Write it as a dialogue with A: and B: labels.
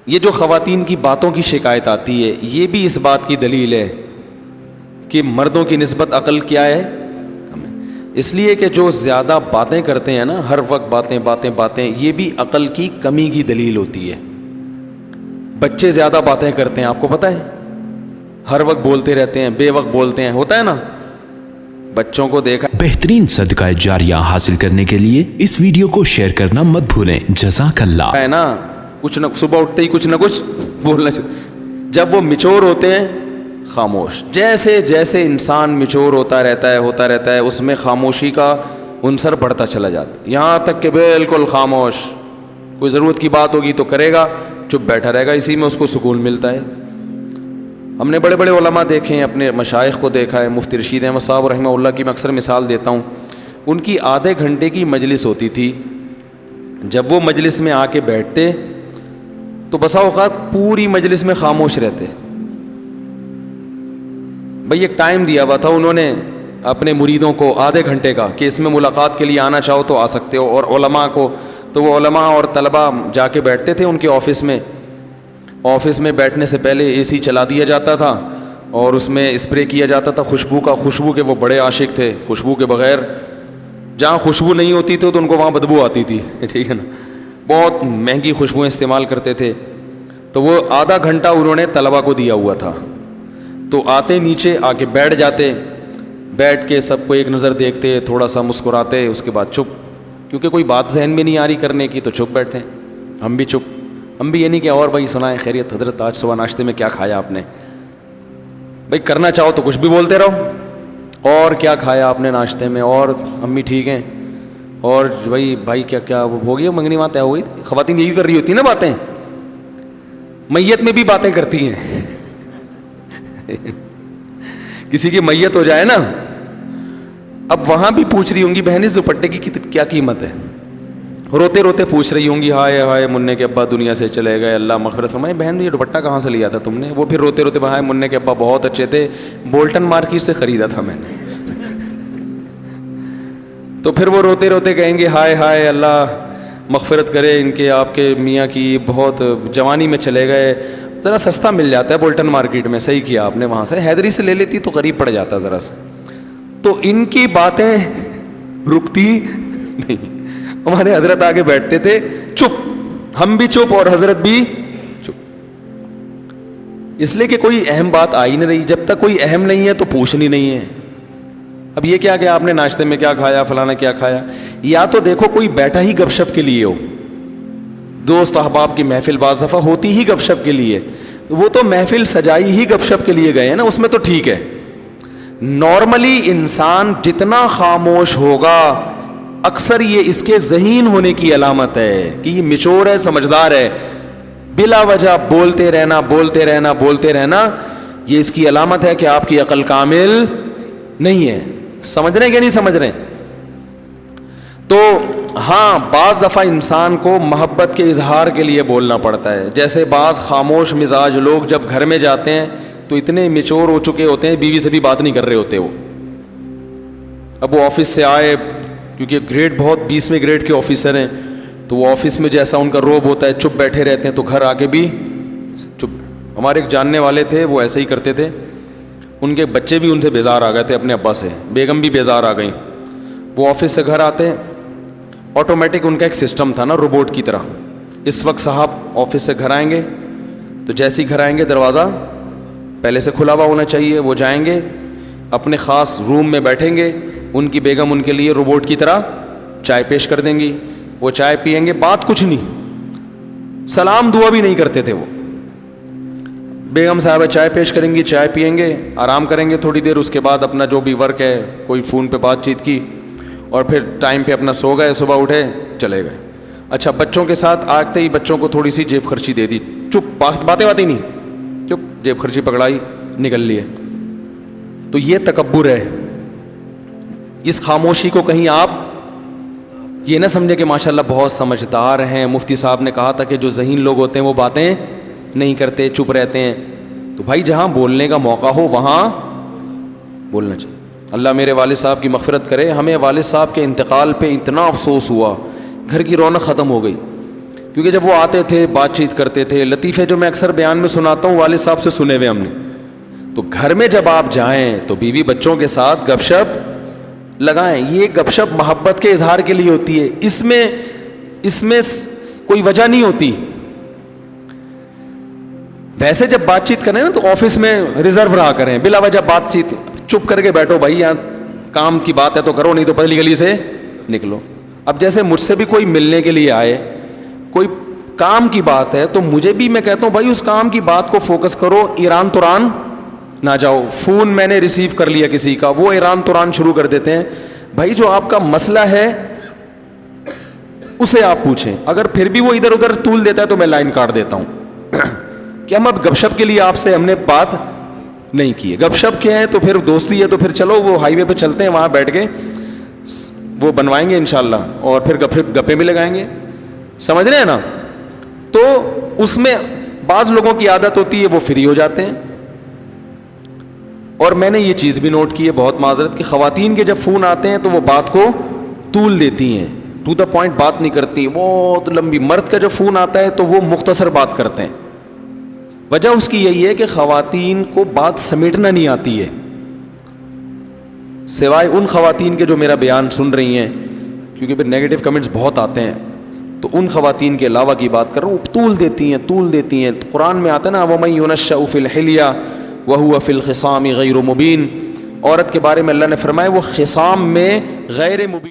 A: یہ جو خواتین کی باتوں کی شکایت آتی ہے یہ بھی اس بات کی دلیل ہے کہ مردوں کی نسبت عقل کیا ہے، کم ہے. اس لیے کہ جو زیادہ باتیں کرتے ہیں نا، ہر وقت باتیں باتیں باتیں، یہ بھی عقل کی کمی کی دلیل ہوتی ہے. بچے زیادہ باتیں کرتے ہیں، آپ کو پتہ ہے، ہر وقت بولتے رہتے ہیں، بے وقت بولتے ہیں، ہوتا ہے نا. بچوں کو دیکھا
B: بہترین صدقہ جاریہ حاصل کرنے کے لیے اس ویڈیو کو شیئر کرنا مت بھولیں. جزاک اللہ.
A: ہے نا، کچھ نہ صبح اٹھتے ہی کچھ نہ کچھ بولنا چاہیے. جب وہ میچور ہوتے ہیں خاموش. جیسے جیسے انسان میچور ہوتا رہتا ہے اس میں خاموشی کا عنصر بڑھتا چلا جاتا ہے، یہاں تک کہ بالکل خاموش. کوئی ضرورت کی بات ہوگی تو کرے گا، چپ بیٹھا رہے گا، اسی میں اس کو سکون ملتا ہے. ہم نے بڑے بڑے علماء دیکھے ہیں، اپنے مشائخ کو دیکھا ہے. مفتی رشید احمد صاحب رحمہ اللہ کی میں اکثر مثال دیتا ہوں. ان کی آدھے گھنٹے کی مجلس ہوتی تھی. جب وہ مجلس میں آ کے بیٹھتے تو بسا اوقات پوری مجلس میں خاموش رہتے. بھئی ایک ٹائم دیا ہوا تھا انہوں نے اپنے مریدوں کو آدھے گھنٹے کا کہ اس میں ملاقات کے لیے آنا چاہو تو آ سکتے ہو. اور علماء کو تو وہ علماء اور طلباء جا کے بیٹھتے تھے ان کے آفس میں. آفس میں بیٹھنے سے پہلے اے سی چلا دیا جاتا تھا اور اس میں اسپرے کیا جاتا تھا خوشبو کا. خوشبو کے وہ بڑے عاشق تھے، خوشبو کے بغیر جہاں خوشبو نہیں ہوتی تھی تو ان کو وہاں بدبو آتی تھی. ٹھیک ہے نا، بہت مہنگی خوشبوئیں استعمال کرتے تھے. تو وہ آدھا گھنٹہ انہوں نے طلباء کو دیا ہوا تھا. تو آتے نیچے آ کے بیٹھ جاتے، بیٹھ کے سب کو ایک نظر دیکھتے، تھوڑا سا مسکراتے، اس کے بعد چپ. کیونکہ کوئی بات ذہن میں نہیں آ رہی کرنے کی تو چپ بیٹھے. ہم بھی چپ. ہم بھی یہ نہیں کہ اور بھائی سنائیں خیریت حضرت آج صبح ناشتے میں کیا کھایا آپ نے. بھائی کرنا چاہو تو کچھ بھی بولتے رہو، اور کیا کھایا آپ نے ناشتے میں، اور امی ٹھیک ہیں، اور بھائی کیا وہ ہو گئی منگنی وہاں طے ہو گئی. خواتین یہی کر رہی ہوتی نا باتیں. میت میں بھی باتیں کرتی ہیں. کسی کی میت ہو جائے نا، اب وہاں بھی پوچھ رہی ہوں گی بہن اس دوپٹے کی کیا قیمت ہے. روتے روتے پوچھ رہی ہوں گی ہائے ہائے منع کے ابا دنیا سے چلے گئے، اللہ مغفرت فرمائے. بہن یہ دوپٹہ کہاں سے لیا تھا تم نے؟ وہ پھر روتے روتے ہائے منع کے ابا بہت اچھے تھے، بولٹن مارکیٹ سے خریدا تھا میں نے. تو پھر وہ روتے روتے کہیں گے ہائے ہائے اللہ مغفرت کرے ان کے آپ کے میاں کی، بہت جوانی میں چلے گئے. ذرا سستا مل جاتا ہے بولٹن مارکیٹ میں. صحیح کیا آپ نے، وہاں سے حیدری سے لے لیتی تو قریب پڑ جاتا ذرا سا. تو ان کی باتیں رکتی نہیں. ہمارے حضرت آگے بیٹھتے تھے چپ، ہم بھی چپ اور حضرت بھی چپ. اس لیے کہ کوئی اہم بات آئی نہیں رہی. جب تک کوئی اہم نہیں ہے تو پوچھنی نہیں ہے. اب یہ کیا کہ آپ نے ناشتے میں کیا کھایا، فلانا کیا کھایا. یا تو دیکھو کوئی بیٹھا ہی گپ شپ کے لیے ہو، دوست احباب کی محفل بعض دفعہ ہوتی ہی گپ شپ کے لیے، وہ تو محفل سجائی ہی گپ شپ کے لیے گئے ہیں نا، اس میں تو ٹھیک ہے. نارملی انسان جتنا خاموش ہوگا اکثر یہ اس کے ذہین ہونے کی علامت ہے کہ یہ میچور ہے، سمجھدار ہے. بلا وجہ بولتے رہنا یہ اس کی علامت ہے کہ آپ کی عقل کامل نہیں ہے. سمجھ رہے ہیں کہ نہیں سمجھ رہے؟ تو ہاں بعض دفعہ انسان کو محبت کے اظہار کے لیے بولنا پڑتا ہے. جیسے بعض خاموش مزاج لوگ جب گھر میں جاتے ہیں تو اتنے میچور ہو چکے ہوتے ہیں بیوی سے بھی بات نہیں کر رہے ہوتے. وہ اب وہ آفس سے آئے، کیونکہ گریڈ بہت 20ویں گریڈ کے آفیسر ہیں، تو وہ آفس میں جیسا ان کا روب ہوتا ہے چپ بیٹھے رہتے ہیں، تو گھر آ کے بھی چپ. ہمارے ایک جاننے والے تھے وہ ایسے ہی کرتے تھے. ان کے بچے بھی ان سے بیزار آ گئے تھے اپنے ابا سے، بیگم بھی بیزار آ گئیں. وہ آفس سے گھر آتے، آٹومیٹک ان کا ایک سسٹم تھا نا روبوٹ کی طرح. اس وقت صاحب آفس سے گھر آئیں گے تو جیسے ہی گھر آئیں گے دروازہ پہلے سے کھلا ہوا ہونا چاہیے. وہ جائیں گے اپنے خاص روم میں بیٹھیں گے، ان کی بیگم ان کے لیے روبوٹ کی طرح چائے پیش کر دیں گی. وہ چائے پئیں گے، بات کچھ نہیں، سلام دعا بھی نہیں کرتے تھے. وہ بیگم صاحبہ چائے پیش کریں گی، چائے پئیں گے، آرام کریں گے تھوڑی دیر. اس کے بعد اپنا جو بھی ورک ہے، کوئی فون پہ بات چیت کی، اور پھر ٹائم پہ اپنا سو گئے، صبح اٹھے چلے گئے. اچھا بچوں کے ساتھ آتے ہی بچوں کو تھوڑی سی جیب خرچی دے دی، چپ، باتیں نہیں، چپ، جیب خرچی پکڑائی، نکل لیے. تو یہ تکبر ہے. اس خاموشی کو کہیں آپ یہ نہ سمجھے کہ ماشاءاللہ بہت سمجھدار ہیں. مفتی صاحب نے کہا تھا کہ جو ذہین لوگ ہوتے ہیں وہ باتیں نہیں کرتے، چپ رہتے ہیں. تو بھائی جہاں بولنے کا موقع ہو وہاں بولنا چاہیے. اللہ میرے والد صاحب کی مغفرت کرے. ہمیں والد صاحب کے انتقال پہ اتنا افسوس ہوا، گھر کی رونق ختم ہو گئی. کیونکہ جب وہ آتے تھے بات چیت کرتے تھے, لطیفے جو میں اکثر بیان میں سناتا ہوں والد صاحب سے سنے ہوئے ہم نے, تو گھر میں جب آپ جائیں تو بیوی بچوں کے ساتھ گپ شپ لگائیں. یہ گپ شپ محبت کے اظہار کے لیے ہوتی ہے, اس میں کوئی وجہ نہیں ہوتی. ویسے جب بات چیت کریں نا تو آفس میں ریزرو رہا کریں, بلا وجہ بات چیت چپ کر کے بیٹھو بھائی, یہاں کام کی بات ہے تو کرو, نہیں تو پتلی گلی سے نکلو. اب جیسے مجھ سے بھی کوئی ملنے کے لیے آئے, کوئی کام کی بات ہے, تو مجھے بھی میں کہتا ہوں بھائی اس کام کی بات کو فوکس کرو, ایران توران نہ جاؤ. فون میں نے ریسیو کر لیا کسی کا, وہ ایران توران شروع کر دیتے ہیں. بھائی جو آپ کا مسئلہ ہے اسے آپ پوچھیں, اگر پھر بھی وہ ادھر ادھر طول دیتا ہے تو میں لائن کاٹ دیتا ہوں کہ ہم اب گپ شپ کے لیے آپ سے ہم نے بات نہیں کی ہے. گپ شپ کیا ہے تو پھر دوستی ہے, تو پھر چلو وہ ہائی وے پہ چلتے ہیں, وہاں بیٹھ کے وہ بنوائیں گے انشاءاللہ, اور پھر گپے بھی لگائیں گے. سمجھ رہے ہیں نا؟ تو اس میں بعض لوگوں کی عادت ہوتی ہے وہ فری ہو جاتے ہیں. اور میں نے یہ چیز بھی نوٹ کی ہے, بہت معذرت, کہ خواتین کے جب فون آتے ہیں تو وہ بات کو طول دیتی ہیں, ٹو دا پوائنٹ بات نہیں کرتی, بہت لمبی. مرد کا جب فون آتا ہے تو وہ مختصر بات کرتے ہیں. وجہ اس کی یہی ہے کہ خواتین کو بات سمیٹنا نہیں آتی ہے, سوائے ان خواتین کے جو میرا بیان سن رہی ہیں, کیونکہ پھر نیگیٹو کمنٹس بہت آتے ہیں, تو ان خواتین کے علاوہ کی بات کر رہا ہوں, طول دیتی ہیں. قرآن میں آتا ہے نا, وَمَن يُنَشَّأُ فِي الْحِلْيَةِ وَهُوَ فِي الْخِصَامِ غَيْرُ مُبِينٍ. عورت کے بارے میں اللہ نے فرمایا وہ خصام میں غیر مبین